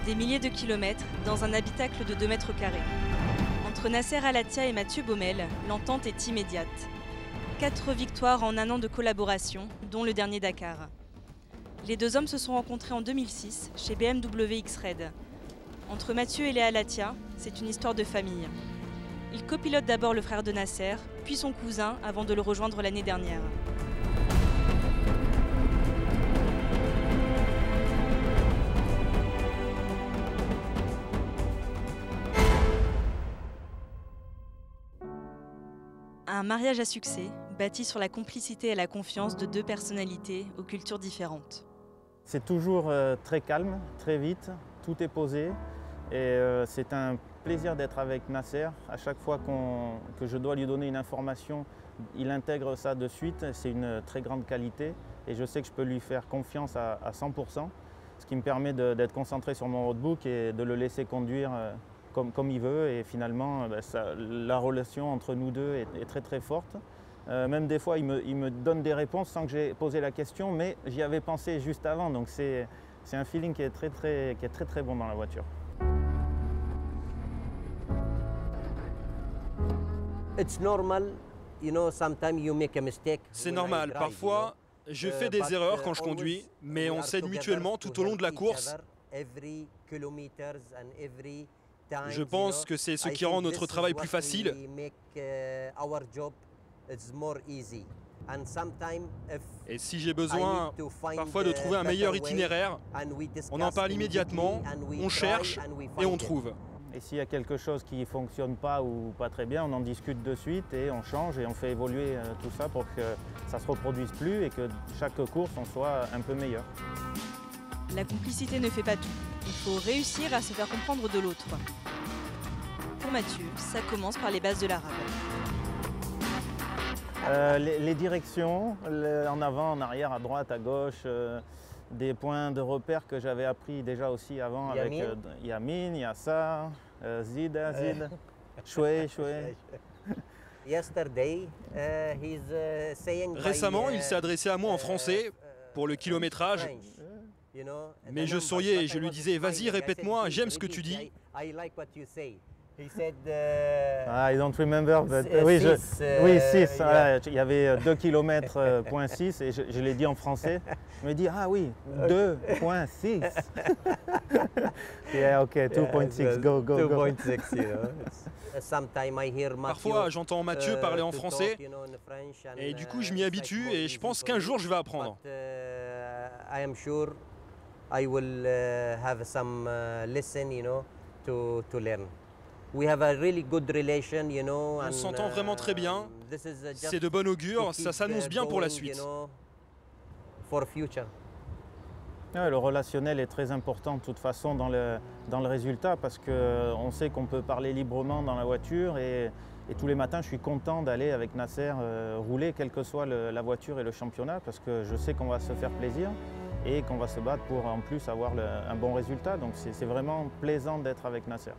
Des milliers de kilomètres dans un habitacle de 2 mètres carrés. Entre Nasser Al-Attiyah et Mathieu Baumel, l'entente est immédiate. 4 victoires en un an de collaboration, dont le dernier Dakar. Les deux hommes se sont rencontrés en 2006 chez BMW X-Red. Entre Mathieu et Léa Al-Attiyah, c'est une histoire de famille. Il copilote d'abord le frère de Nasser, puis son cousin, avant de le rejoindre l'année dernière. Un mariage à succès, bâti sur la complicité et la confiance de 2 personnalités aux cultures différentes. C'est toujours très calme, très vite, tout est posé et c'est un plaisir d'être avec Nasser. À chaque fois que je dois lui donner une information, il intègre ça de suite, c'est une très grande qualité et je sais que je peux lui faire confiance à 100%, ce qui me permet d'être concentré sur mon roadbook et de le laisser conduire comme il veut et finalement la relation entre nous deux est très très forte. Même des fois il me donne des réponses sans que j'ai posé la question, mais j'y avais pensé juste avant, donc c'est un feeling qui est très très bon dans la voiture. C'est normal, parfois je fais des erreurs quand je conduis, mais on s'aide mutuellement tout au long de la course. Je pense que c'est ce qui rend notre travail plus facile. Et si j'ai besoin parfois de trouver un meilleur itinéraire, on en parle immédiatement, on cherche et on trouve. Et s'il y a quelque chose qui ne fonctionne pas ou pas très bien, on en discute de suite et on change et on fait évoluer tout ça pour que ça ne se reproduise plus et que chaque course on soit un peu meilleur. La complicité ne fait pas tout. Il faut réussir à se faire comprendre de l'autre. Pour Mathieu, ça commence par les bases de l'arabe. Les directions, en avant, en arrière, à droite, à gauche, des points de repère que j'avais appris déjà aussi avant avec Yamin, Yassar, Zid, Choué. Récemment, il s'est adressé à moi en français pour le kilométrage. Mais je souriais et je lui disais « Vas-y, répète-moi, j'aime ce que tu dis ». I don't remember, but oui, 6. Voilà, il y avait 2 km, point 6 et je l'ai dit en français. Je me dis, ah oui, 2.6. Yeah, ok, 2.6, go. 2.6, Parfois, j'entends Mathieu parler en français et du coup, je m'y habitue et je pense qu'un jour, je vais apprendre. I will have some lesson, to learn. We have a really good relation, On s'entend vraiment très bien. C'est de bon augure, ça s'annonce bien pour la suite. For future. Ouais, le relationnel est très important de toute façon dans le résultat parce qu'on sait qu'on peut parler librement dans la voiture et tous les matins je suis content d'aller avec Nasser rouler quelle que soit la voiture et le championnat parce que je sais qu'on va se faire plaisir et qu'on va se battre pour en plus avoir un bon résultat. Donc c'est vraiment plaisant d'être avec Nasser.